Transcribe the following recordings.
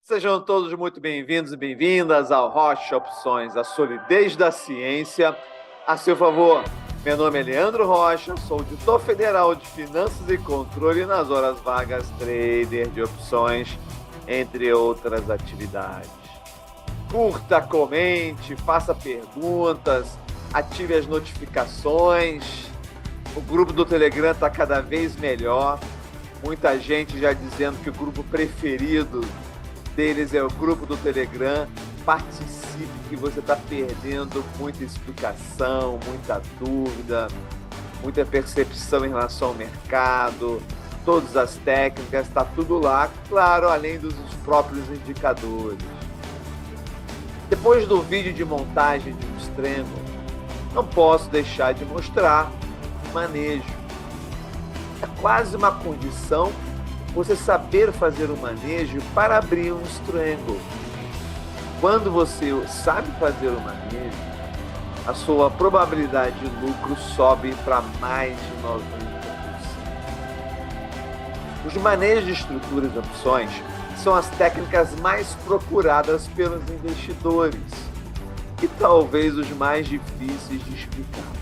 Sejam todos muito bem-vindos e bem-vindas ao Rocha Opções, a solidez da ciência a seu favor. Meu nome é Leandro Rocha, sou auditor federal de Finanças e Controle nas horas vagas, trader de opções, entre outras atividades. Curta, comente, faça perguntas, ative as notificações. O grupo do Telegram está cada vez melhor. Muita gente já dizendo que o grupo preferido deles é o grupo do Telegram. Participe, que você está perdendo muita explicação, muita dúvida, muita percepção em relação ao mercado, todas as técnicas, está tudo lá, claro, além dos próprios indicadores. Depois do vídeo de montagem de um Strangle, não posso deixar de mostrar o manejo. É quase uma condição você saber fazer o manejo para abrir um Strangle. Quando você sabe fazer o manejo, a sua probabilidade de lucro sobe para mais de 90%. Os manejos de estruturas e opções são as técnicas mais procuradas pelos investidores e talvez os mais difíceis de explicar.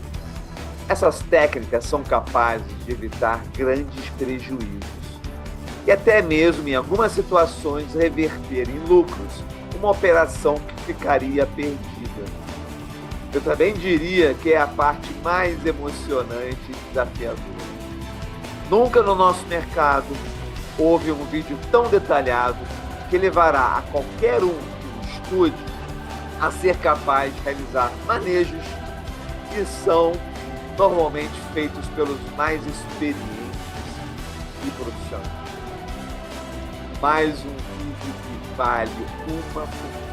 Essas técnicas são capazes de evitar grandes prejuízos e até mesmo, em algumas situações, reverter em lucros uma operação que ficaria perdida. Eu também diria que é a parte mais emocionante e desafiadora. Nunca no nosso mercado houve um vídeo tão detalhado que levará a qualquer um que o estude a ser capaz de realizar manejos que são normalmente feitos pelos mais experientes e profissionais. Mais um vídeo que vale uma fortuna.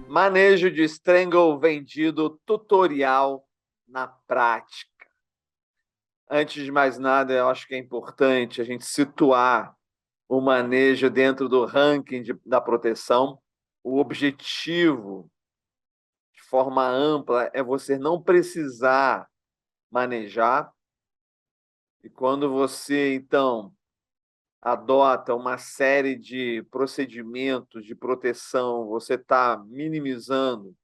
Manejo de Strangle vendido tutorial na prática. Antes de mais nada, eu acho que é importante a gente situar o manejo dentro do ranking da proteção. O objetivo, de forma ampla, é você não precisar manejar. E quando você, então, adota uma série de procedimentos de proteção, você está minimizando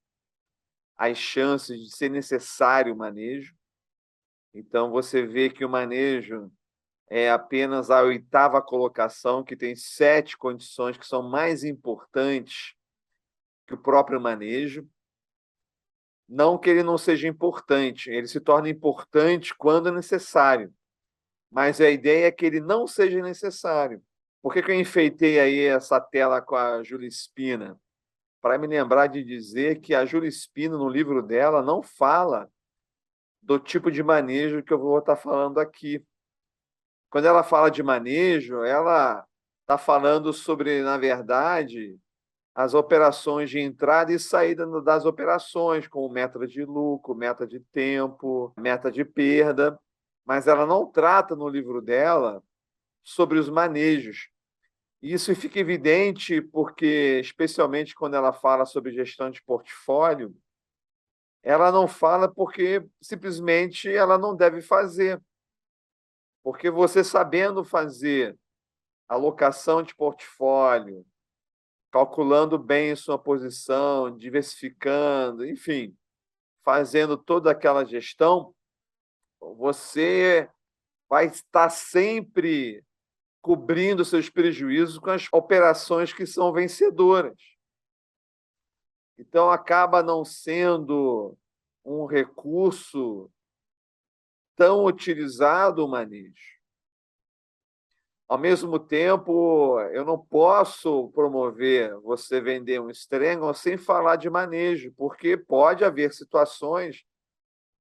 as chances de ser necessário o manejo. Então, você vê que o manejo é apenas a 8ª colocação, que tem 7 condições que são mais importantes que o próprio manejo. Não que ele não seja importante, ele se torna importante quando necessário, mas a ideia é que ele não seja necessário. Por que eu enfeitei aí essa tela com a Júlia Spina? Para me lembrar de dizer que a Júlia Spina, no livro dela, não fala do tipo de manejo que eu vou estar falando aqui. Quando ela fala de manejo, ela está falando sobre, na verdade, as operações de entrada e saída das operações, como meta de lucro, meta de tempo, meta de perda, mas ela não trata no livro dela sobre os manejos. Isso fica evidente porque, especialmente quando ela fala sobre gestão de portfólio, ela não fala porque simplesmente ela não deve fazer. Porque você sabendo fazer alocação de portfólio, calculando bem sua posição, diversificando, enfim, fazendo toda aquela gestão, você vai estar sempre cobrindo seus prejuízos com as operações que são vencedoras. Então, acaba não sendo um recurso tão utilizado o manejo. Ao mesmo tempo, eu não posso promover você vender um Strangle sem falar de manejo, porque pode haver situações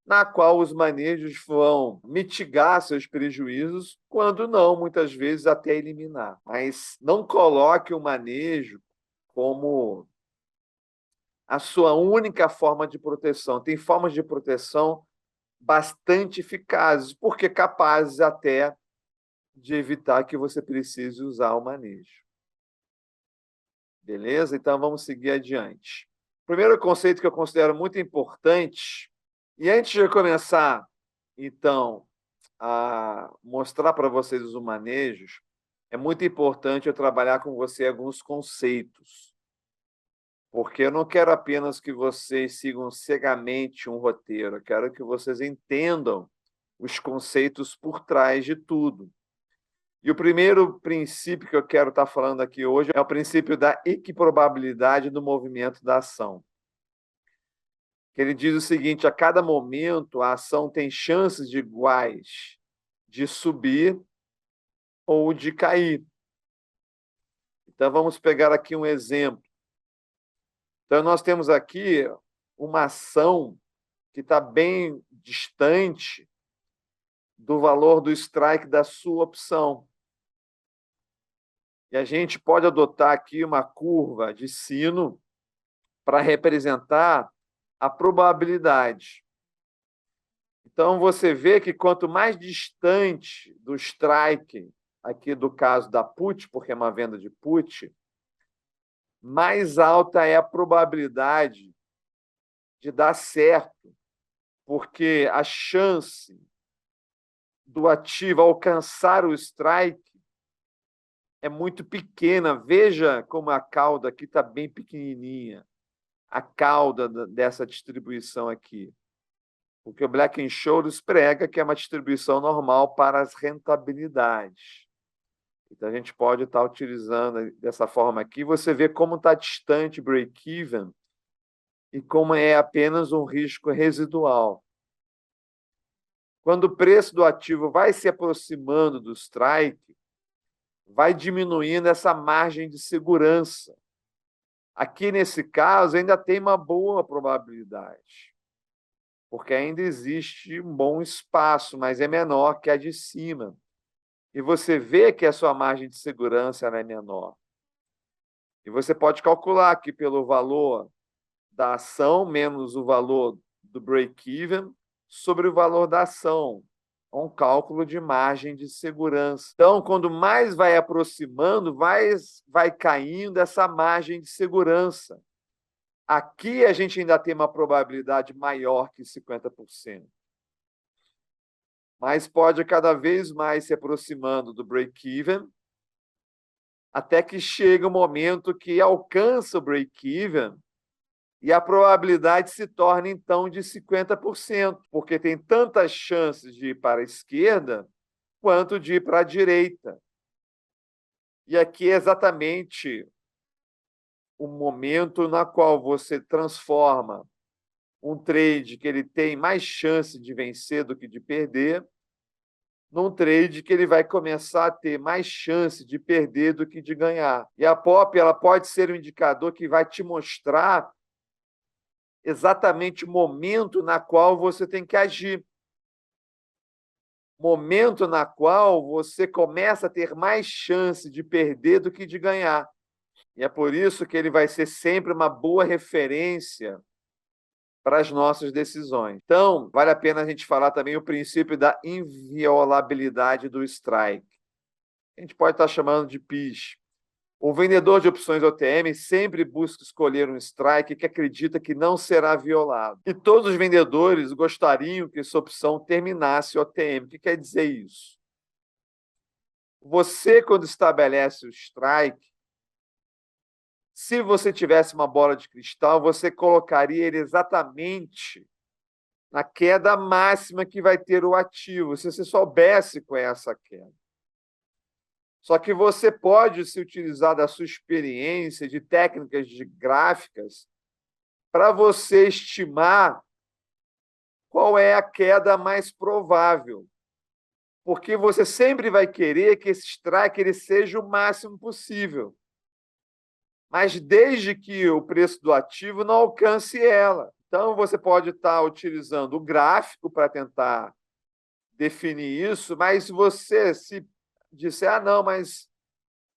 na qual os manejos vão mitigar seus prejuízos, quando não, muitas vezes até eliminar. Mas não coloque o manejo como a sua única forma de proteção. Tem formas de proteção bastante eficazes, porque capazes até de evitar que você precise usar o manejo. Beleza? Então, vamos seguir adiante. Primeiro conceito que eu considero muito importante, e antes de eu começar, então, a mostrar para vocês os manejos, é muito importante eu trabalhar com você alguns conceitos, porque eu não quero apenas que vocês sigam cegamente um roteiro, eu quero que vocês entendam os conceitos por trás de tudo. E o primeiro princípio que eu quero estar falando aqui hoje é o princípio da equiprobabilidade do movimento da ação. Ele diz o seguinte: a cada momento a ação tem chances de iguais de subir ou de cair. Então vamos pegar aqui um exemplo. Então nós temos aqui uma ação que está bem distante do valor do strike da sua opção. E a gente pode adotar aqui uma curva de sino para representar a probabilidade. Então, você vê que quanto mais distante do strike, aqui do caso da put, porque é uma venda de put, mais alta é a probabilidade de dar certo, porque a chance do ativo alcançar o strike é muito pequena. Veja como a cauda aqui está bem pequenininha, a cauda dessa distribuição aqui. Porque o Black-Scholes prega que é uma distribuição normal para as rentabilidades. Então, a gente pode estar utilizando dessa forma aqui. Você vê como está distante o break-even e como é apenas um risco residual. Quando o preço do ativo vai se aproximando do strike, vai diminuindo essa margem de segurança. Aqui, nesse caso, ainda tem uma boa probabilidade, porque ainda existe um bom espaço, mas é menor que a de cima. E você vê que a sua margem de segurança é menor. E você pode calcular que pelo valor da ação menos o valor do break-even sobre o valor da ação. Um cálculo de margem de segurança. Então, quando mais vai aproximando, vai caindo essa margem de segurança. Aqui a gente ainda tem uma probabilidade maior que 50%. Mas pode cada vez mais se aproximando do break-even, até que chega o momento que alcança o break-even e a probabilidade se torna, então, de 50%, porque tem tantas chances de ir para a esquerda quanto de ir para a direita. E aqui é exatamente o momento na qual você transforma um trade que ele tem mais chance de vencer do que de perder, num trade que ele vai começar a ter mais chance de perder do que de ganhar. E a POP ela pode ser um indicador que vai te mostrar exatamente o momento na qual você tem que agir. Momento na qual você começa a ter mais chance de perder do que de ganhar. E é por isso que ele vai ser sempre uma boa referência para as nossas decisões. Então, vale a pena a gente falar também o princípio da inviolabilidade do strike. A gente pode estar chamando de PIS. O vendedor de opções OTM sempre busca escolher um strike que acredita que não será violado. E todos os vendedores gostariam que essa opção terminasse OTM. O que quer dizer isso? Você, quando estabelece o strike, se você tivesse uma bola de cristal, você colocaria ele exatamente na queda máxima que vai ter o ativo, se você soubesse qual é essa queda. Só que você pode se utilizar da sua experiência, de técnicas de gráficas, para você estimar qual é a queda mais provável. Porque você sempre vai querer que esse strike ele seja o máximo possível. Mas desde que o preço do ativo não alcance ela. Então, você pode estar utilizando o gráfico para tentar definir isso, mas se você se disser, não, mas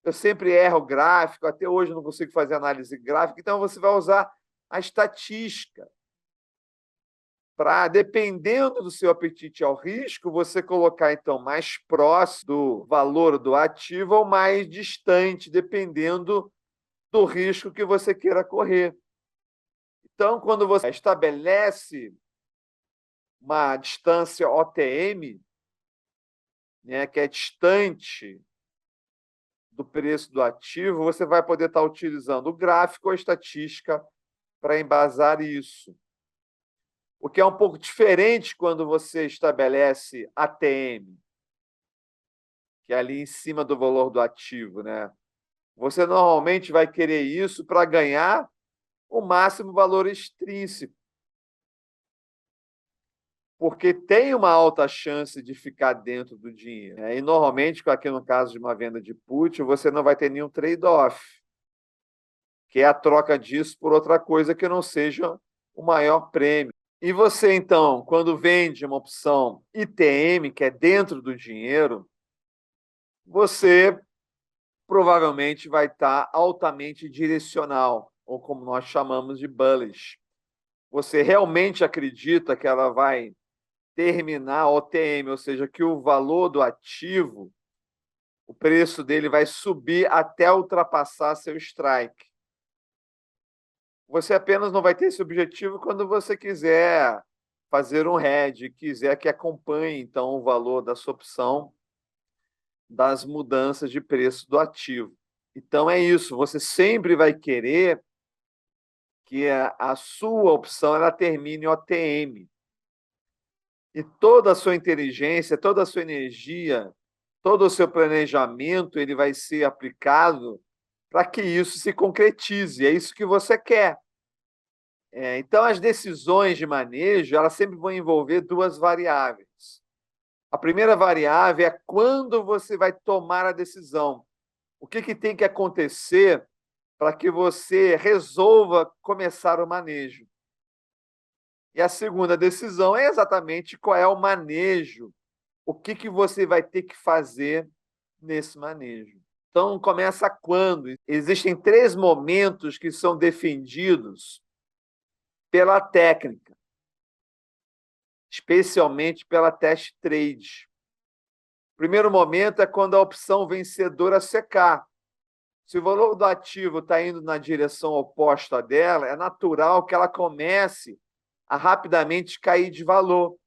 eu sempre erro o gráfico, até hoje não consigo fazer análise gráfica, então você vai usar a estatística para, dependendo do seu apetite ao risco, você colocar, então, mais próximo do valor do ativo ou mais distante, dependendo do risco que você queira correr. Então, quando você estabelece uma distância OTM, né, que é distante do preço do ativo, você vai poder estar utilizando o gráfico ou a estatística para embasar isso. O que é um pouco diferente quando você estabelece ATM, que é ali em cima do valor do ativo, né? Você normalmente vai querer isso para ganhar o máximo valor extrínseco, porque tem uma alta chance de ficar dentro do dinheiro, né? E normalmente, aqui no caso de uma venda de put, você não vai ter nenhum trade-off, que é a troca disso por outra coisa que não seja o maior prêmio. E você, então, quando vende uma opção ITM, que é dentro do dinheiro, você provavelmente vai estar altamente direcional, ou como nós chamamos de bullish. Você realmente acredita que ela vai terminar OTM, ou seja, que o valor do ativo, o preço dele vai subir até ultrapassar seu strike. Você apenas não vai ter esse objetivo quando você quiser fazer um hedge, quiser que acompanhe, então, o valor da sua opção das mudanças de preço do ativo. Então, é isso. Você sempre vai querer que a sua opção ela termine OTM. E toda a sua inteligência, toda a sua energia, todo o seu planejamento, ele vai ser aplicado para que isso se concretize. É isso que você quer. Então, as decisões de manejo, elas sempre vão envolver duas variáveis. A primeira variável é quando você vai tomar a decisão. O que tem que acontecer para que você resolva começar o manejo? E a segunda decisão é exatamente qual é o manejo, o que você vai ter que fazer nesse manejo. Então, começa quando? Existem 3 momentos que são defendidos pela técnica, especialmente pela test trade. O primeiro momento é quando a opção vencedora secar. Se o valor do ativo está indo na direção oposta dela, é natural que ela comece a rapidamente cair de valor.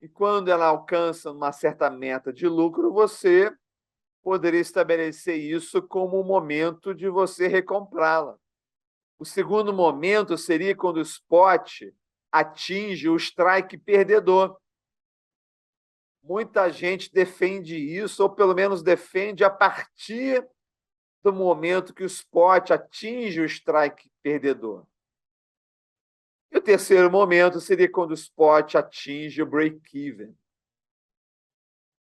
E quando ela alcança uma certa meta de lucro, você poderia estabelecer isso como um momento de você recomprá-la. O segundo momento seria quando o spot atinge o strike perdedor. Muita gente defende isso, ou pelo menos defende a partir do momento que o spot atinge o strike perdedor. E o terceiro momento seria quando o spot atinge o break-even.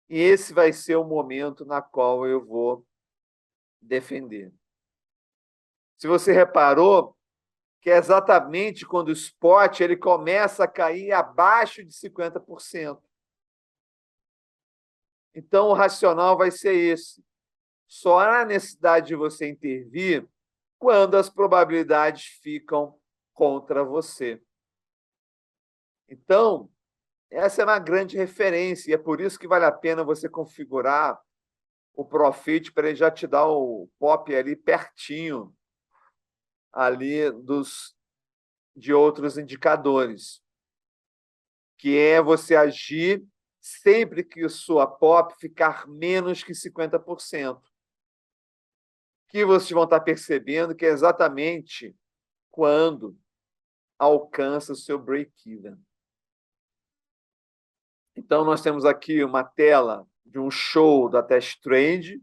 E esse vai ser o momento na qual eu vou defender. Se você reparou, que é exatamente quando o spot ele começa a cair abaixo de 50%. Então, o racional vai ser esse. Só há necessidade de você intervir quando as probabilidades ficam contra você. Então, essa é uma grande referência, e é por isso que vale a pena você configurar o Profit para ele já te dar o pop ali pertinho ali de outros indicadores, que é você agir sempre que sua pop ficar menos que 50%. Que vocês vão estar percebendo que é exatamente quando alcança o seu break-even. Então, nós temos aqui uma tela de um show da Test Trade,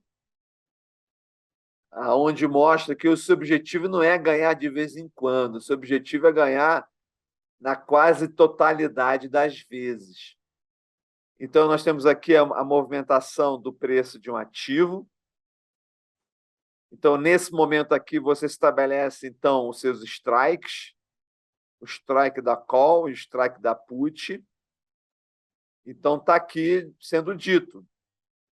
onde mostra que o seu objetivo não é ganhar de vez em quando, o seu objetivo é ganhar na quase totalidade das vezes. Então, nós temos aqui a movimentação do preço de um ativo. Então, nesse momento aqui, você estabelece, então, os seus strikes, o strike da call, o strike da put. Então, está aqui sendo dito.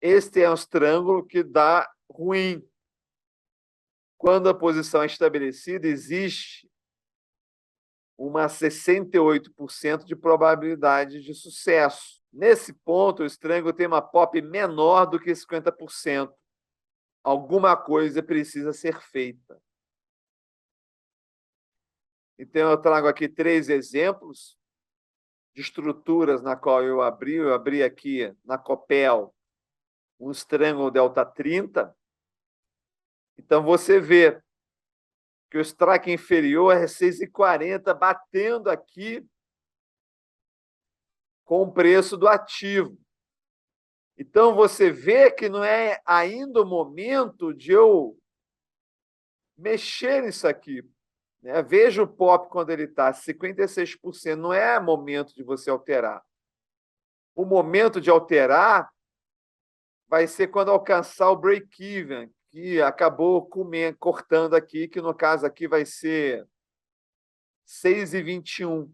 Este é um triângulo que dá ruim. Quando a posição é estabelecida, existe uma 68% de probabilidade de sucesso. Nesse ponto, o triângulo tem uma pop menor do que 50%. Alguma coisa precisa ser feita. Então, eu trago aqui 3 exemplos de estruturas na qual eu abri. Eu abri aqui na Copel um Strangle Delta 30. Então, você vê que o strike inferior é 6,40, batendo aqui com o preço do ativo. Então, você vê que não é ainda o momento de eu mexer nisso aqui. Né? Veja o POP quando ele está 56%, não é momento de você alterar. O momento de alterar vai ser quando alcançar o break-even, que acabou cortando aqui, que no caso aqui vai ser 6,21.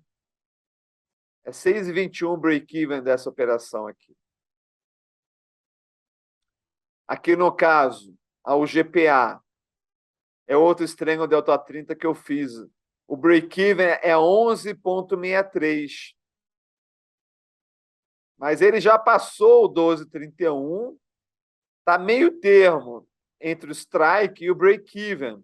É 6,21 o break-even dessa operação aqui. Aqui no caso, o GPA é outro Strangle Delta 30 que eu fiz. O break-even é 11,63. Mas ele já passou o 12,31, está meio termo entre o strike e o break-even.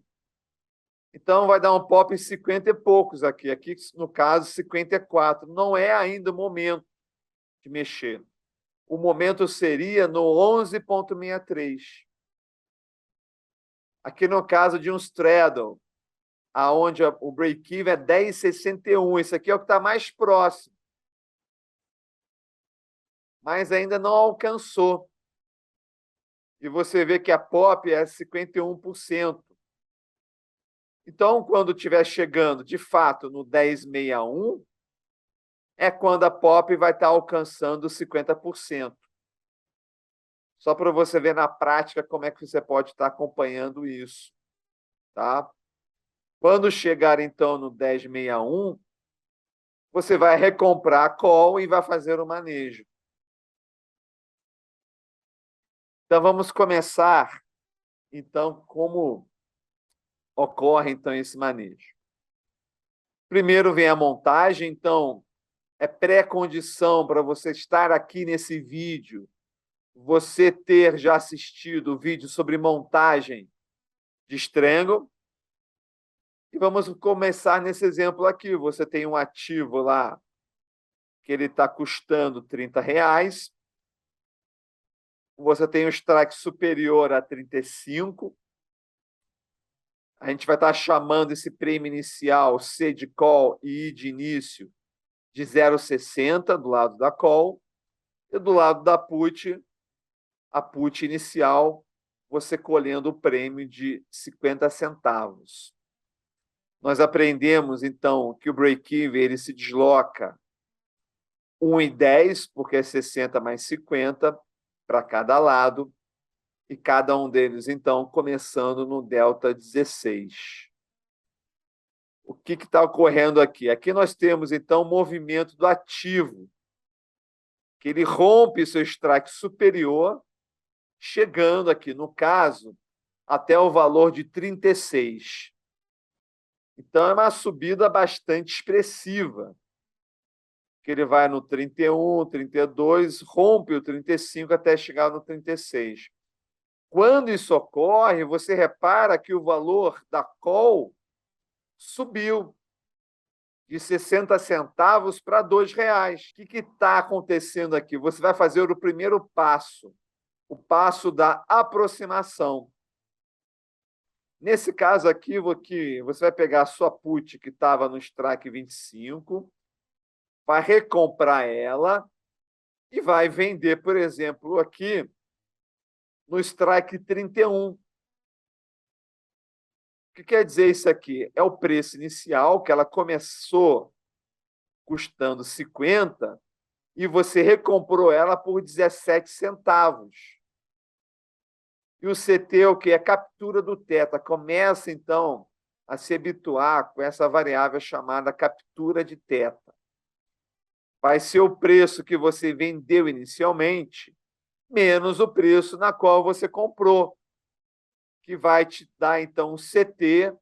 Então, vai dar um pop em 50 e poucos aqui. Aqui, no caso, 54. Não é ainda o momento de mexer. O momento seria no 11,63. Aqui no caso de um straddle, aonde o break-even é 10,61. Esse aqui é o que está mais próximo. Mas ainda não alcançou. E você vê que a POP é 51%. Então, quando estiver chegando, de fato, no 10,61, é quando a POP vai estar alcançando 50%. Só para você ver na prática como é que você pode estar acompanhando isso. Tá? Quando chegar, então, no 10,61, você vai recomprar a call e vai fazer o manejo. Então, vamos começar, então, como ocorre, então, esse manejo. Primeiro vem a montagem, então, é pré-condição para você estar aqui nesse vídeo, você ter já assistido o vídeo sobre montagem de Strangle. E vamos começar nesse exemplo aqui. Você tem um ativo lá que ele está custando R$30. Você tem um strike superior a 35. A gente vai estar chamando esse prêmio inicial C de call e I de início de 0,60 do lado da call. E do lado da put, a put inicial, você colhendo o prêmio de 50 centavos. Nós aprendemos, então, que o break-even ele se desloca 1,10, porque é 60 mais 50 para cada lado, e cada um deles, então, começando no delta 16. O que está ocorrendo aqui? Aqui nós temos, então, o movimento do ativo, que ele rompe seu strike superior, chegando aqui, no caso, até o valor de 36. Então, é uma subida bastante expressiva, que ele vai no 31, 32, rompe o 35 até chegar no 36. Quando isso ocorre, você repara que o valor da call subiu de 60 centavos para R$2. O que está acontecendo aqui? Você vai fazer o primeiro passo, o passo da aproximação. Nesse caso aqui, você vai pegar a sua put que estava no strike 25, vai recomprar ela e vai vender, por exemplo, aqui no strike 31. O que quer dizer isso aqui? É o preço inicial, que ela começou custando 50 e você recomprou ela por 17 centavos. E o CT, o que é captura do teta, começa, então, a se habituar com essa variável chamada captura de teta. Vai ser o preço que você vendeu inicialmente, menos o preço na qual você comprou, que vai te dar, então, um CT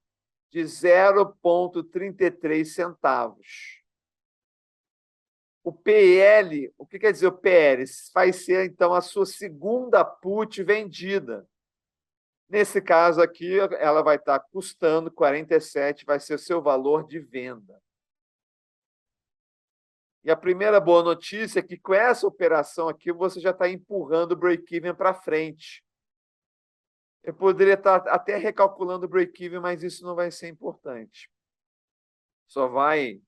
de 0,33 centavos. O PL, o que quer dizer o PL? Vai ser, então, a sua segunda put vendida. Nesse caso aqui, ela vai estar custando 47, vai ser o seu valor de venda. E a primeira boa notícia é que com essa operação aqui, você já está empurrando o break-even para frente. Eu poderia estar até recalculando o break-even, mas isso não vai ser importante. Só vai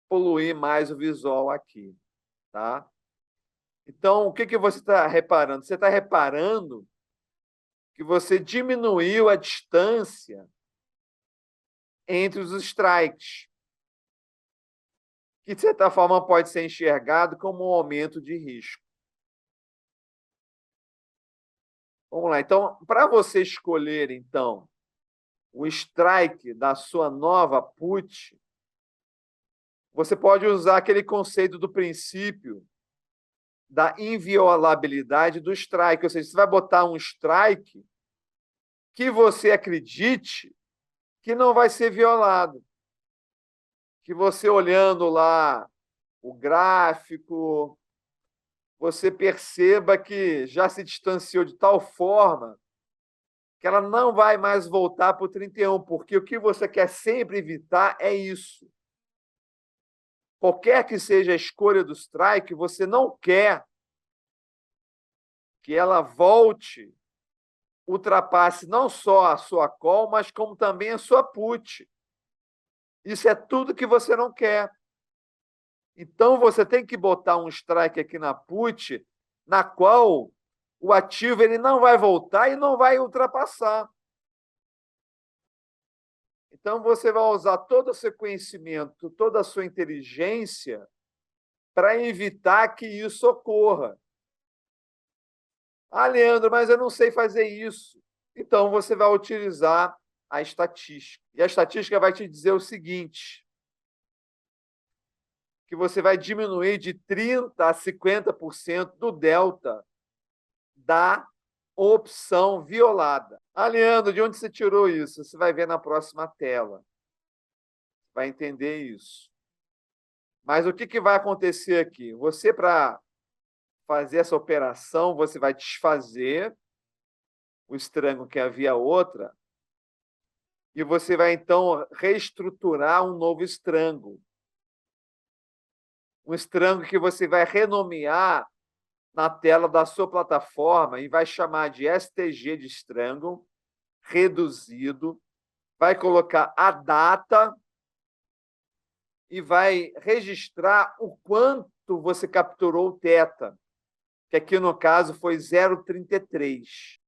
poluir mais o visual aqui, tá? Então, o que você está reparando? Você está reparando que você diminuiu a distância entre os strikes, que, de certa forma, pode ser enxergado como um aumento de risco. Vamos lá. Então, para você escolher, então, o strike da sua nova put, você pode usar aquele conceito do princípio da inviolabilidade do strike. Ou seja, você vai botar um strike que você acredite que não vai ser violado. Que você olhando lá o gráfico, você perceba que já se distanciou de tal forma que ela não vai mais voltar para o 31, porque o que você quer sempre evitar é isso. Qualquer que seja a escolha do strike, você não quer que ela volte, ultrapasse não só a sua call, mas como também a sua put. Isso é tudo que você não quer. Então, você tem que botar um strike aqui na put, na qual o ativo ele não vai voltar e não vai ultrapassar. Então, você vai usar todo o seu conhecimento, toda a sua inteligência para evitar que isso ocorra. Ah, Leandro, mas eu não sei fazer isso. Então, você vai utilizar a estatística. E a estatística vai te dizer o seguinte, que você vai diminuir de 30% a 50% do delta da opção violada. Ah, Leandro, de onde você tirou isso? Você vai ver na próxima tela. Vai entender isso. Mas o que vai acontecer aqui? Você, para fazer essa operação, você vai desfazer o estrango que havia outra e você vai, então, reestruturar um novo estrango. Um estrango que você vai renomear na tela da sua plataforma e vai chamar de STG de estrango, reduzido, vai colocar a data e vai registrar o quanto você capturou o θ, que aqui no caso foi 0,33.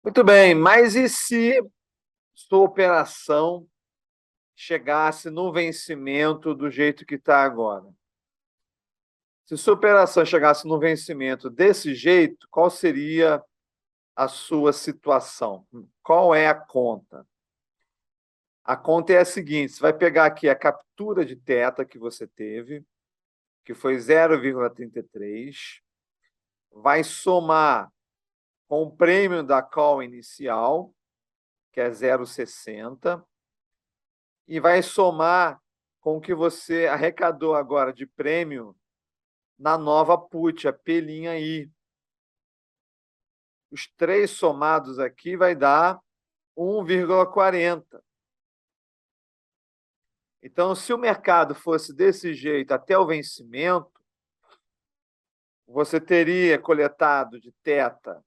Muito bem, mas e se sua operação chegasse no vencimento do jeito que está agora? Se sua operação chegasse no vencimento desse jeito, qual seria a sua situação? Qual é a conta? A conta é a seguinte, você vai pegar aqui a captura de θ que você teve, que foi 0,33, vai somar com o prêmio da call inicial, que é 0,60, e vai somar com o que você arrecadou agora de prêmio na nova put, a P'(I). Os três somados aqui vai dar 1,40. Então, se o mercado fosse desse jeito até o vencimento, você teria coletado de θ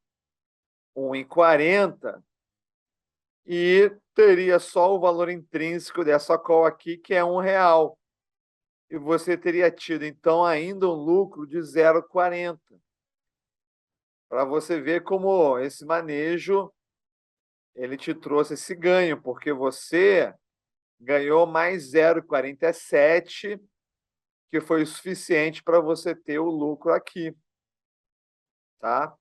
1,40 e teria só o valor intrínseco dessa call aqui, que é R$1. E você teria tido, então, ainda um lucro de 0,40. Para você ver como esse manejo ele te trouxe esse ganho, porque você ganhou mais 0,47, que foi o suficiente para você ter o lucro aqui. Tá?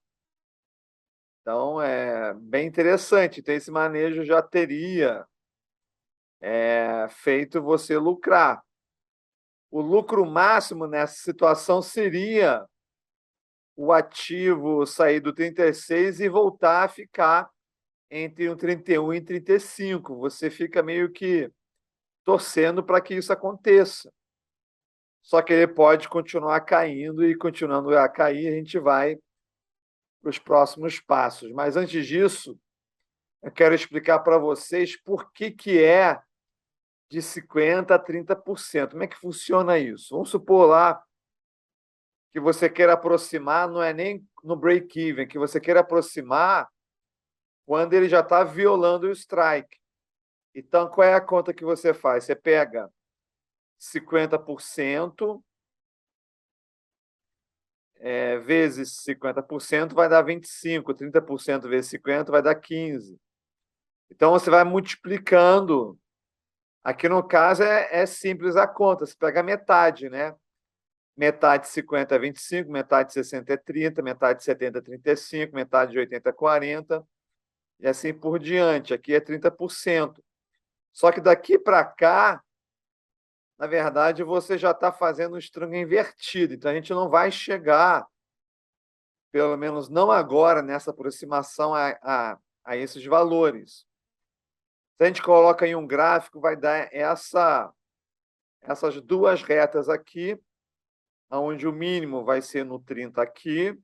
Então, é bem interessante. Então, esse manejo já teria feito você lucrar. O lucro máximo nessa situação seria o ativo sair do 36 e voltar a ficar entre um 31 e 35. Você fica meio que torcendo para que isso aconteça. Só que ele pode continuar caindo e, continuando a cair, a gente vai para os próximos passos. Mas, antes disso, eu quero explicar para vocês por que é de 50% a 30%. Como é que funciona isso? Vamos supor lá que você queira aproximar, não é nem no break-even, que você queira aproximar quando ele já está violando o strike. Então, qual é a conta que você faz? Você pega 50% vezes 50% vai dar 25, 30% vezes 50 vai dar 15. Então, você vai multiplicando. Aqui, no caso, é simples a conta. Você pega a metade, né? Metade de 50 é 25, metade de 60 é 30, metade de 70 é 35, metade de 80 é 40, e assim por diante. Aqui é 30%. Só que daqui para cá, na verdade, você já está fazendo um estrango invertido. Então, a gente não vai chegar, pelo menos não agora, nessa aproximação a esses valores. Se a gente coloca em um gráfico, vai dar essas duas retas aqui, onde o mínimo vai ser no 30 aqui,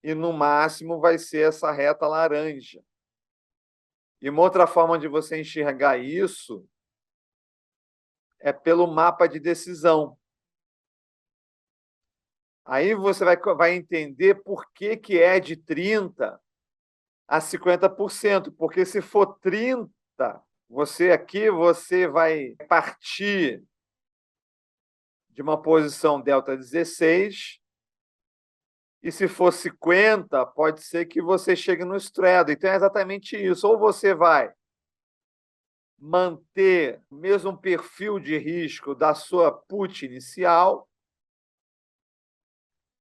e no máximo vai ser essa reta laranja. E uma outra forma de você enxergar isso é pelo mapa de decisão. Aí você vai entender por que é de 30% a 50%, porque se for 30%, você vai partir de uma posição delta 16, e se for 50%, pode ser que você chegue no straddle. Então é exatamente isso. Ou você vai manter o mesmo perfil de risco da sua put inicial,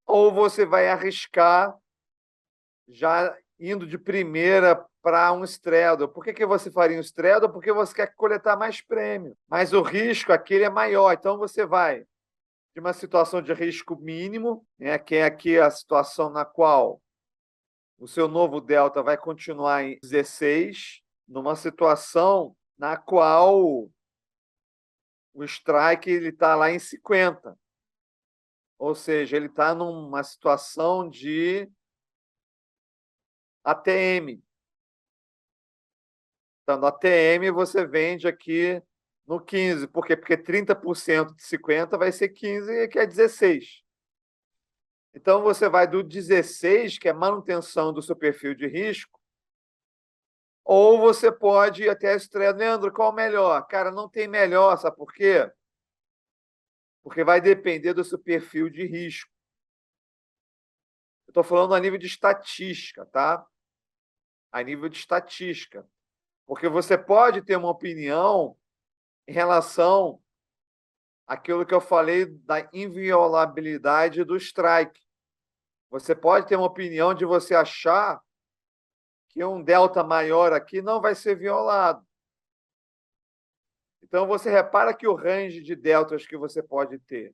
ou você vai arriscar já indo de primeira para um straddle. Por que você faria um straddle? Porque você quer coletar mais prêmio. Mas o risco aquele é maior. Então você vai de uma situação de risco mínimo, né, que é aqui a situação na qual o seu novo delta vai continuar em 16, numa situação na qual o strike está lá em 50. Ou seja, ele está numa situação de ATM. Então, no ATM, você vende aqui no 15. Por quê? Porque 30% de 50 vai ser 15, que é 16. Então, você vai do 16, que é manutenção do seu perfil de risco, ou você pode ir até a estreia. Leandro, qual é o melhor? Cara, não tem melhor, sabe por quê? Porque vai depender do seu perfil de risco. Eu estou falando a nível de estatística, tá? A nível de estatística. Porque você pode ter uma opinião em relação àquilo que eu falei da inviolabilidade do strike. Você pode ter uma opinião de você achar que um delta maior aqui não vai ser violado. Então, você repara que o range de deltas que você pode ter.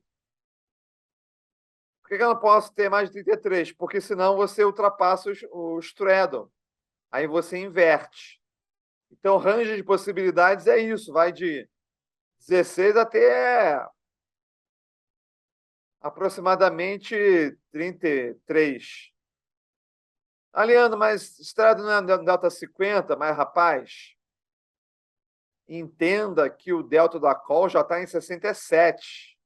Por que eu não posso ter mais de 33? Porque senão você ultrapassa o straddle. Aí você inverte. Então, o range de possibilidades é isso, vai de 16 até aproximadamente 33. Leandro, mas estrada não é delta 50, mas, rapaz, entenda que o delta da call já está em 67.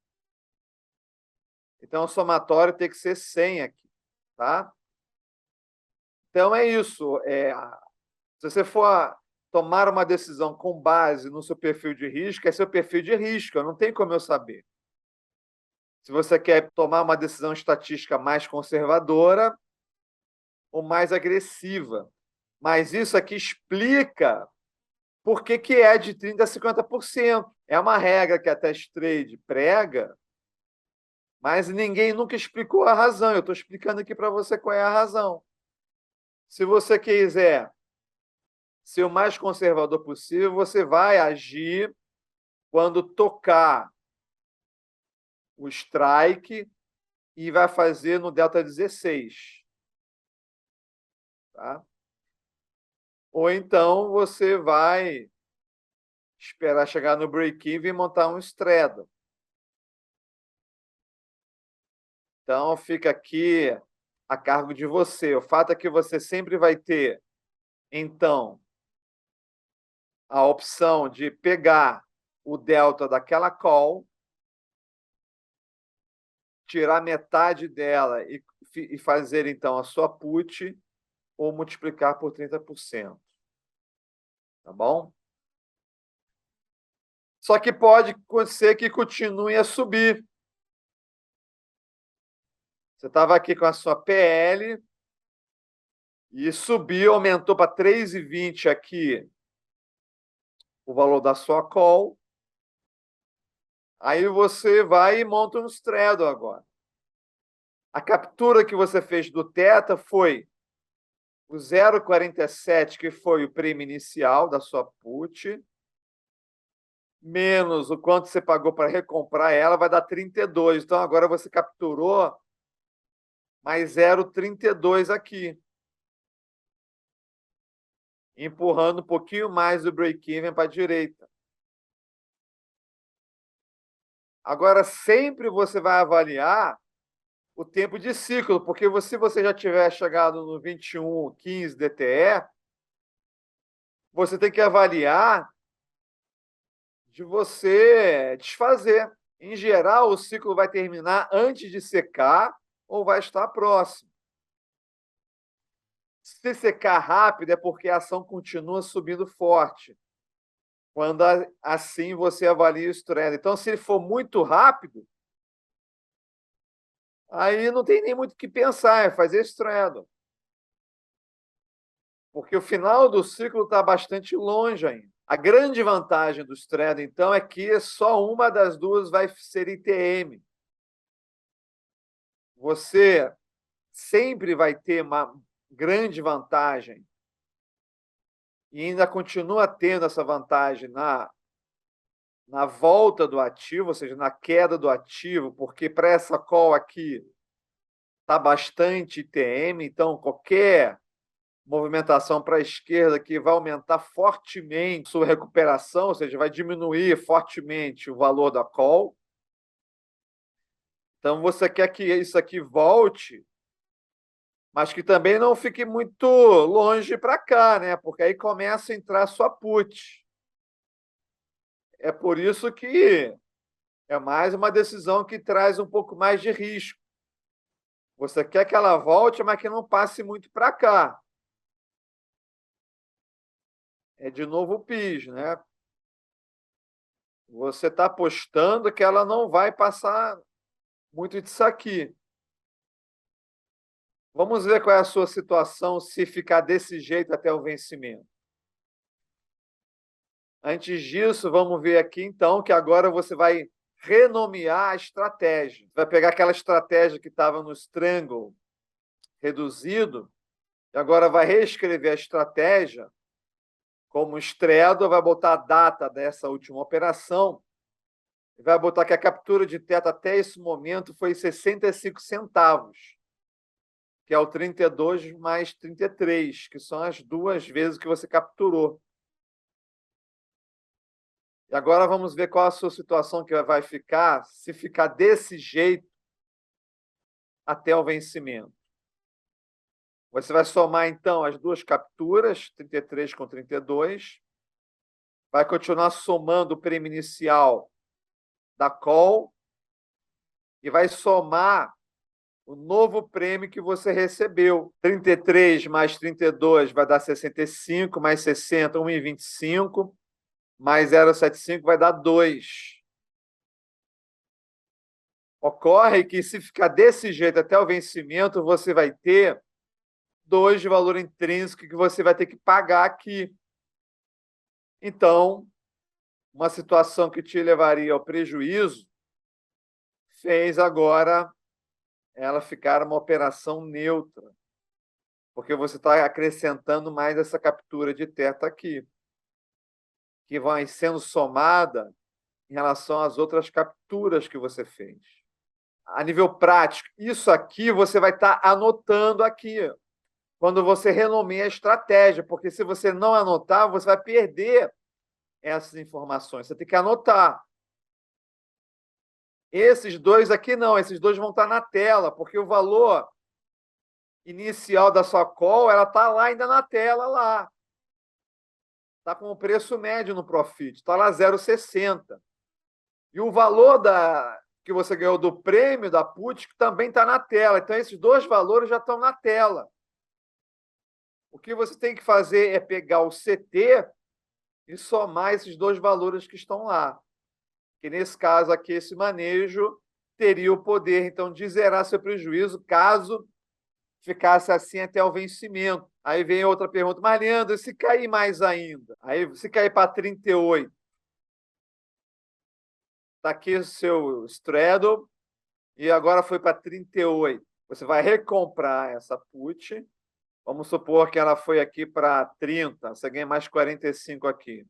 Então, o somatório tem que ser 100 aqui, tá? Então, é isso. Se você for tomar uma decisão com base no seu perfil de risco, é seu perfil de risco, não tem como eu saber. Se você quer tomar uma decisão estatística mais conservadora ou mais agressiva. Mas isso aqui explica por que é de 30% a 50%. É uma regra que a Test Trade prega, mas ninguém nunca explicou a razão. Eu estou explicando aqui para você qual é a razão. Se você quiser ser o mais conservador possível, você vai agir quando tocar o strike e vai fazer no delta 16. Tá? Ou então você vai esperar chegar no break-even e montar um straddle. Então, fica aqui a cargo de você. O fato é que você sempre vai ter, então, a opção de pegar o delta daquela call, tirar metade dela e fazer, então, a sua put ou multiplicar por 30%. Tá bom? Só que pode acontecer que continue a subir. Você estava aqui com a sua PL e subiu, aumentou para 3,20 aqui o valor da sua call. Aí você vai e monta um straddle agora. A captura que você fez do teta foi o 0,47, que foi o prêmio inicial da sua put, menos o quanto você pagou para recomprar ela, vai dar 32. Então, agora você capturou mais 0,32 aqui, empurrando um pouquinho mais o break-even para a direita. Agora, sempre você vai avaliar o tempo de ciclo, porque se você já tiver chegado no 21,15 DTE, você tem que avaliar de você desfazer. Em geral, o ciclo vai terminar antes de secar ou vai estar próximo. Se secar rápido, é porque a ação continua subindo forte. Quando assim você avalia o straddle. Então, se ele for muito rápido, aí não tem nem muito o que pensar, é fazer straddle. Porque o final do ciclo está bastante longe ainda. A grande vantagem do straddle, então, é que só uma das duas vai ser ITM. Você sempre vai ter uma grande vantagem e ainda continua tendo essa vantagem na volta do ativo, ou seja, na queda do ativo, porque para essa call aqui está bastante ITM, então qualquer movimentação para a esquerda que vai aumentar fortemente sua recuperação, ou seja, vai diminuir fortemente o valor da call. Então, você quer que isso aqui volte, mas que também não fique muito longe para cá, né? Porque aí começa a entrar sua put. É por isso que é mais uma decisão que traz um pouco mais de risco. Você quer que ela volte, mas que não passe muito para cá. É de novo o PIS, né? Você está apostando que ela não vai passar muito disso aqui. Vamos ver qual é a sua situação se ficar desse jeito até o vencimento. Antes disso, vamos ver aqui, então, que agora você vai renomear a estratégia. Vai pegar aquela estratégia que estava no Strangle reduzido e agora vai reescrever a estratégia como straddle, vai botar a data dessa última operação e vai botar que a captura de teto até esse momento foi 65 centavos, que é o 32 mais 33, que são as duas vezes que você capturou. E agora vamos ver qual a sua situação que vai ficar, se ficar desse jeito até o vencimento. Você vai somar, então, as duas capturas, 33 com 32. Vai continuar somando o prêmio inicial da call e vai somar o novo prêmio que você recebeu. 33 mais 32 vai dar 65, mais 60, 1,25, mais 0,75 vai dar 2. Ocorre que, se ficar desse jeito até o vencimento, você vai ter 2 de valor intrínseco que você vai ter que pagar aqui. Então, uma situação que te levaria ao prejuízo fez agora ela ficar uma operação neutra, porque você está acrescentando mais essa captura de teto aqui, que vai sendo somada em relação às outras capturas que você fez. A nível prático, isso aqui você vai estar anotando aqui, quando você renomeia a estratégia, porque se você não anotar, você vai perder essas informações. Você tem que anotar. Esses dois aqui não, esses dois vão estar na tela, porque o valor inicial da sua call, ela está lá ainda na tela lá. está com o preço médio no Profit, está lá 0,60. E o valor que você ganhou do prêmio da put também está na tela. Então, esses dois valores já estão na tela. O que você tem que fazer é pegar o CT e somar esses dois valores que estão lá. Que nesse caso aqui, esse manejo teria o poder, então, de zerar seu prejuízo caso ficasse assim até o vencimento. Aí vem outra pergunta, mas Leandro, e se cair mais ainda? Aí, se cair para 38, está aqui o seu straddle, e agora foi para 38. Você vai recomprar essa put. Vamos supor que ela foi aqui para 30, você ganha mais 45 aqui.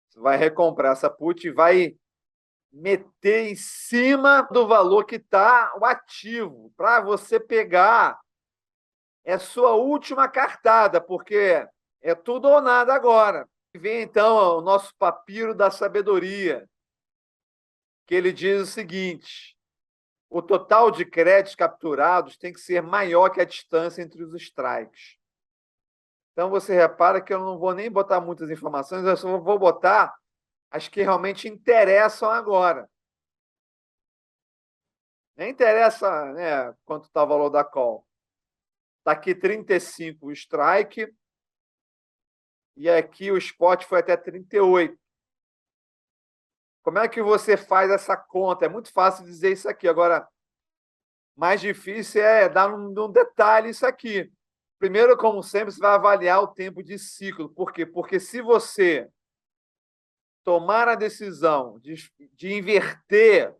Você vai recomprar essa put e vai meter em cima do valor que está o ativo, para você pegar sua última cartada, porque é tudo ou nada agora. Vem então o nosso papiro da sabedoria, que ele diz o seguinte: o total de créditos capturados tem que ser maior que a distância entre os strikes. Então, você repara que eu não vou nem botar muitas informações, eu só vou botar as que realmente interessam agora. Nem interessa, né, quanto está o valor da call. Está aqui 35 o strike, e aqui o spot foi até 38. Como é que você faz essa conta? É muito fácil dizer isso aqui. Agora, mais difícil é dar um detalhe isso aqui. Primeiro, como sempre, você vai avaliar o tempo de ciclo. Por quê? Porque se você tomar a decisão de inverter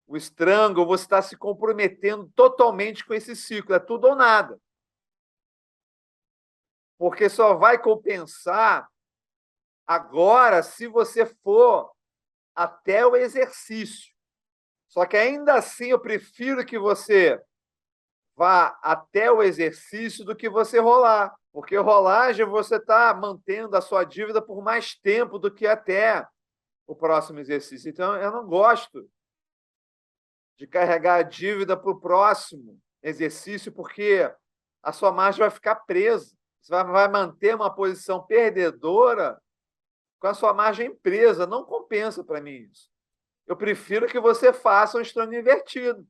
o strangle, você está se comprometendo totalmente com esse ciclo. É tudo ou nada. Porque só vai compensar agora se você for até o exercício. Só que ainda assim eu prefiro que você vá até o exercício do que você rolar. Porque rolagem você está mantendo a sua dívida por mais tempo do que até o próximo exercício. Então, eu não gosto de carregar a dívida para o próximo exercício, porque a sua margem vai ficar presa. Você vai manter uma posição perdedora com a sua margem presa. Não compensa para mim isso. Eu prefiro que você faça um strangle invertido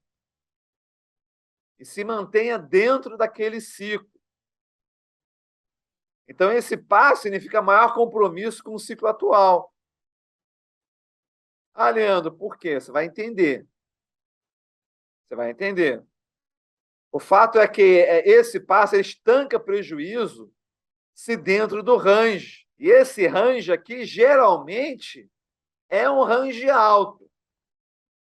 e se mantenha dentro daquele ciclo. Então, esse passo significa maior compromisso com o ciclo atual. Ah, Leandro, por quê? Você vai entender. Você vai entender. O fato é que esse passo estanca prejuízo se dentro do range. E esse range aqui, geralmente, é um range alto.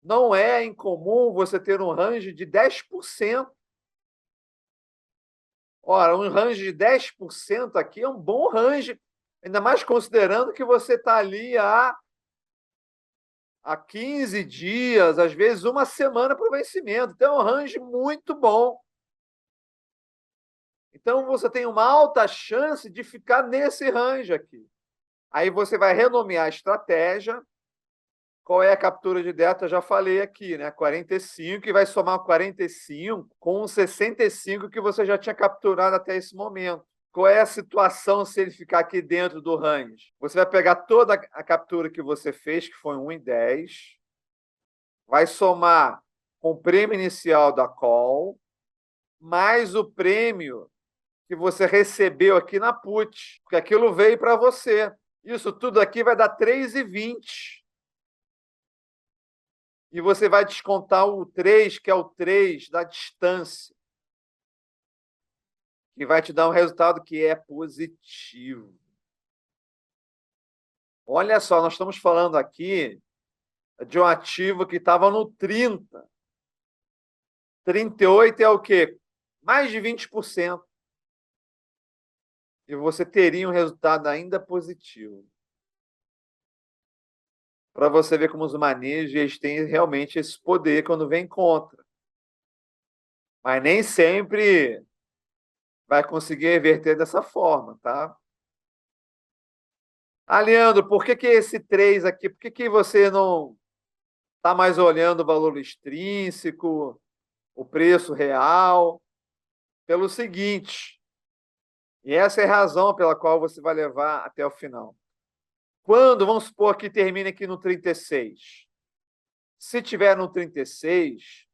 Não é incomum você ter um range de 10%. Ora, um range de 10% aqui é um bom range, ainda mais considerando que você está ali há 15 dias, às vezes uma semana para o vencimento. Então, é um range muito bom. Então, você tem uma alta chance de ficar nesse range aqui. Aí você vai renomear a estratégia. Qual é a captura de delta? Já falei aqui, né? 45, e vai somar 45 com os 65 que você já tinha capturado até esse momento. Qual é a situação se ele ficar aqui dentro do range? Você vai pegar toda a captura que você fez, que foi 1,10, vai somar com o prêmio inicial da call, mais o prêmio que você recebeu aqui na put, porque aquilo veio para você. Isso tudo aqui vai dar 3,20. E você vai descontar o 3, que é o 3 da distância, que vai te dar um resultado que é positivo. Olha só, nós estamos falando aqui de um ativo que estava no 30. 38 é o quê? Mais de 20%. E você teria um resultado ainda positivo. Para você ver como os manejos eles têm realmente esse poder quando vem contra. Mas nem sempre vai conseguir reverter dessa forma, tá? Ah, Leandro, por que esse 3 aqui? Por que você não está mais olhando o valor extrínseco, o preço real? Pelo seguinte, E essa é a razão pela qual você vai levar até o final. Quando, vamos supor que termine aqui no 36. Se tiver no 36,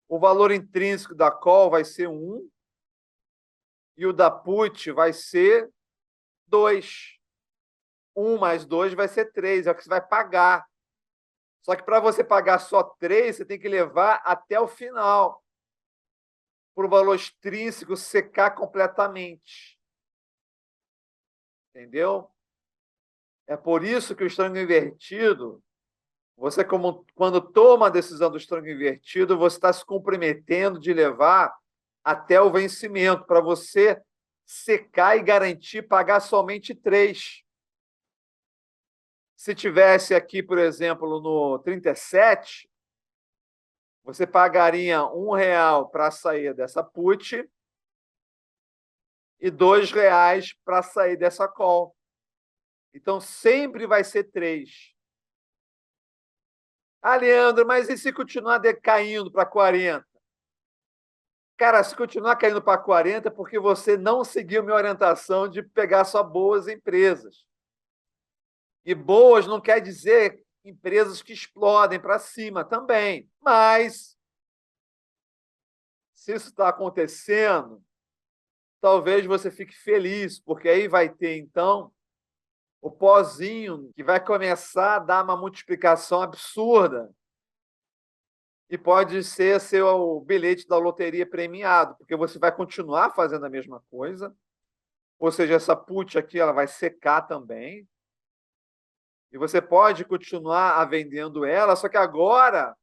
o valor intrínseco da call vai ser 1 e o da put vai ser 2. 1 mais 2 vai ser 3, é o que você vai pagar. Só que para você pagar só 3, você tem que levar até o final, para o valor extrínseco secar completamente. Entendeu? É por isso que o estrango invertido, você, quando toma a decisão do estrango invertido, você está se comprometendo de levar até o vencimento, para você secar e garantir pagar somente 3. Se tivesse aqui, por exemplo, no 37, você pagaria R$ 1 para sair dessa put e R$ 2 para sair dessa call. Então, sempre vai ser 3. Ah, Leandro, mas e se continuar decaindo para 40? Cara, se continuar caindo para 40, é porque você não seguiu minha orientação de pegar só boas empresas. E boas não quer dizer empresas que explodem para cima também. Mas, se isso está acontecendo, talvez você fique feliz, porque aí vai ter, então, o pozinho que vai começar a dar uma multiplicação absurda. E pode ser seu bilhete da loteria premiado, porque você vai continuar fazendo a mesma coisa. Ou seja, essa put aqui ela vai secar também. E você pode continuar vendendo ela, só que agora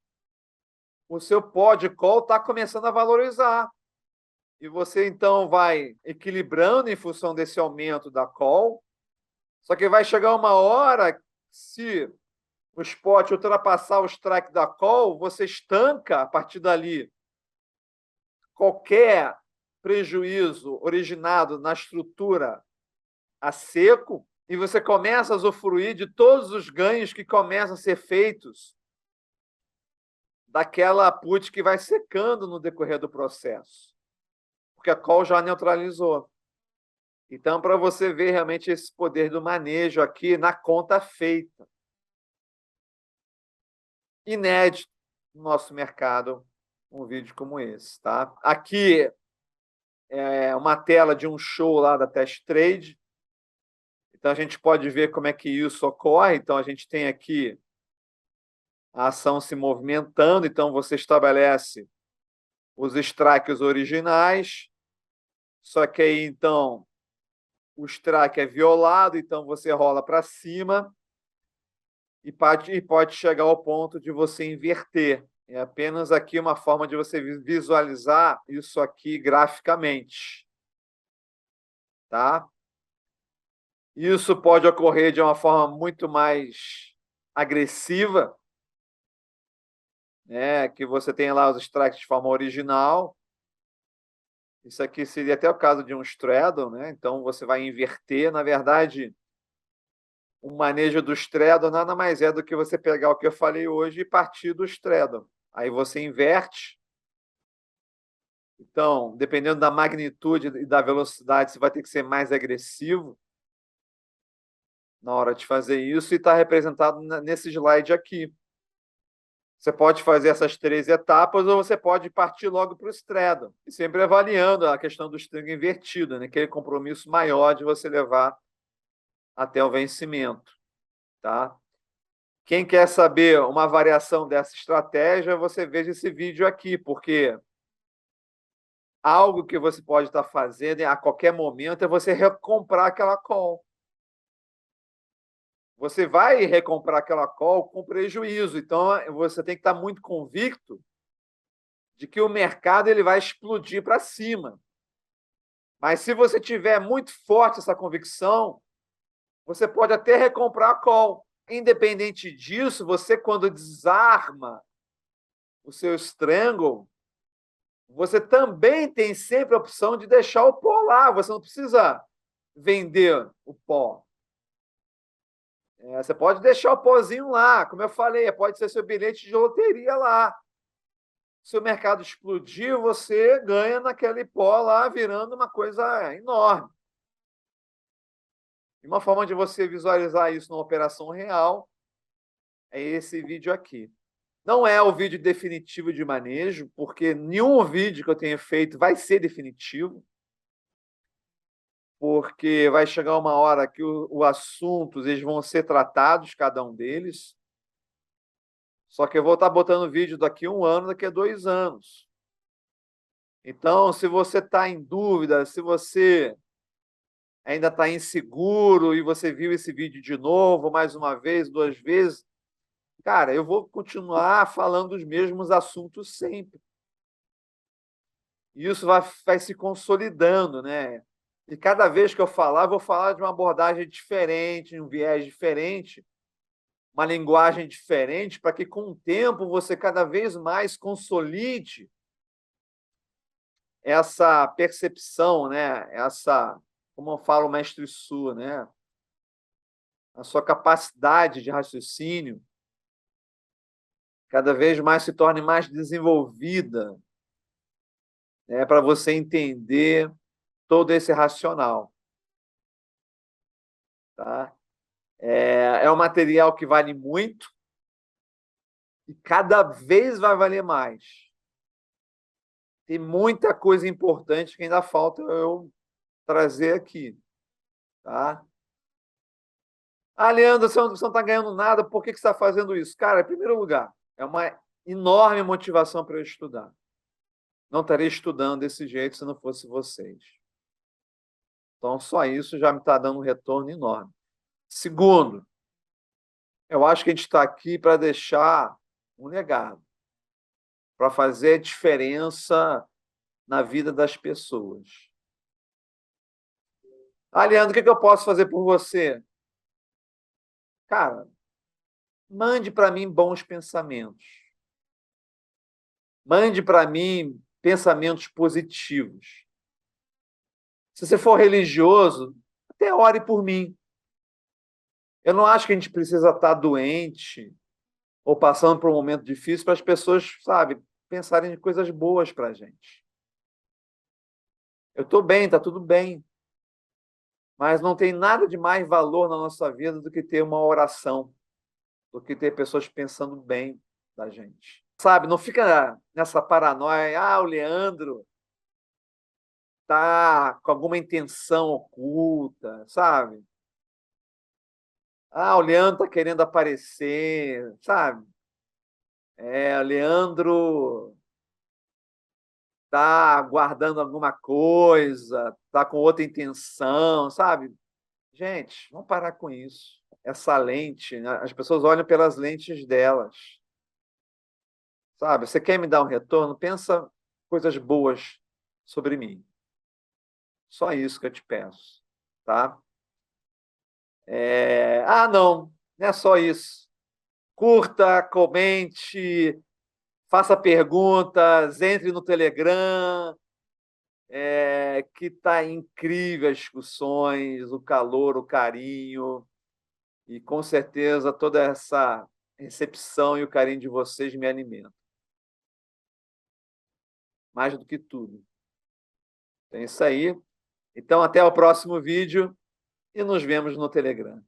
o seu pó de call está começando a valorizar. E você, então, vai equilibrando em função desse aumento da call. Só que vai chegar uma hora, se o spot ultrapassar o strike da call, você estanca a partir dali qualquer prejuízo originado na estrutura a seco e você começa a usufruir de todos os ganhos que começam a ser feitos daquela put que vai secando no decorrer do processo, porque a call já neutralizou. Então, para você ver realmente esse poder do manejo aqui na conta feita. Inédito no nosso mercado, um vídeo como esse, tá? Aqui é uma tela de um show lá da Test Trade. Então, a gente pode ver como é que isso ocorre. Então, a gente tem aqui a ação se movimentando. Então, você estabelece os strikes originais. Só que aí, então, o strike é violado. Então, você rola para cima e pode chegar ao ponto de você inverter. É apenas aqui uma forma de você visualizar isso aqui graficamente. Tá? Isso pode ocorrer de uma forma muito mais agressiva, né? Que você tem lá os strikes de forma original. Isso aqui seria até o caso de um straddle, né? Então, você vai inverter. Na verdade, o manejo do straddle nada mais é do que você pegar o que eu falei hoje e partir do straddle. Aí você inverte. Então, dependendo da magnitude e da velocidade, você vai ter que ser mais agressivo na hora de fazer isso, e está representado nesse slide aqui. Você pode fazer essas 3 etapas ou você pode partir logo para o straddle, e sempre avaliando a questão do string invertido, né? Aquele compromisso maior de você levar até o vencimento. Tá? Quem quer saber uma variação dessa estratégia, você veja esse vídeo aqui, porque algo que você pode estar fazendo a qualquer momento é você recomprar aquela call. Você vai recomprar aquela call com prejuízo. Então, você tem que estar muito convicto de que o mercado ele vai explodir para cima. Mas se você tiver muito forte essa convicção, você pode até recomprar a call. Independente disso, você, quando desarma o seu strangle, você também tem sempre a opção de deixar o pó lá. Você não precisa vender o pó. Você pode deixar o pozinho lá, como eu falei, pode ser seu bilhete de loteria lá. Se o mercado explodir, você ganha naquele pó lá, virando uma coisa enorme. E uma forma de você visualizar isso numa operação real é esse vídeo aqui. Não é o vídeo definitivo de manejo, porque nenhum vídeo que eu tenha feito vai ser definitivo, porque vai chegar uma hora que o assuntos eles vão ser tratados, cada um deles. Só que eu vou estar botando vídeo daqui a 1 ano, daqui a 2 anos. Então, se você está em dúvida, se você ainda está inseguro e você viu esse vídeo de novo, mais uma vez, 2 vezes, cara, eu vou continuar falando os mesmos assuntos sempre. E isso vai se consolidando, né? E cada vez que eu falar, eu vou falar de uma abordagem diferente, um viés diferente, uma linguagem diferente, para que com o tempo você cada vez mais consolide essa percepção, né? Essa, como eu falo, mestre Su, né? A sua capacidade de raciocínio cada vez mais se torne mais desenvolvida, né? Para você entender todo esse racional, tá? É um material que vale muito e cada vez vai valer mais. Tem muita coisa importante que ainda falta eu trazer aqui, tá? Ah, Leandro, você não está ganhando nada, por que você está fazendo isso? Cara, em primeiro lugar, é uma enorme motivação para eu estudar. Não estaria estudando desse jeito se não fosse vocês. Então, só isso já me está dando um retorno enorme. Segundo, eu acho que a gente está aqui para deixar um legado, para fazer diferença na vida das pessoas. Ah, Leandro, o que eu posso fazer por você? Cara, mande para mim bons pensamentos. Mande para mim pensamentos positivos. Se você for religioso, até ore por mim. Eu não acho que a gente precisa estar doente ou passando por um momento difícil para as pessoas, sabe, pensarem em coisas boas para a gente. Eu estou bem, está tudo bem. Mas não tem nada de mais valor na nossa vida do que ter uma oração, do que ter pessoas pensando bem da gente. Sabe, não fica nessa paranoia, o Leandro tá com alguma intenção oculta, sabe? O Leandro tá querendo aparecer, sabe? O Leandro tá guardando alguma coisa, tá com outra intenção, sabe? Gente, vamos parar com isso. Essa lente, né? As pessoas olham pelas lentes delas, sabe? Você quer me dar um retorno? Pensa coisas boas sobre mim. Só isso que eu te peço, tá? Não é só isso. Curta, comente, faça perguntas, entre no Telegram, que está incrível as discussões, o calor, o carinho, e com certeza toda essa recepção e o carinho de vocês me alimentam. Mais do que tudo. É isso aí. Então, até o próximo vídeo e nos vemos no Telegram.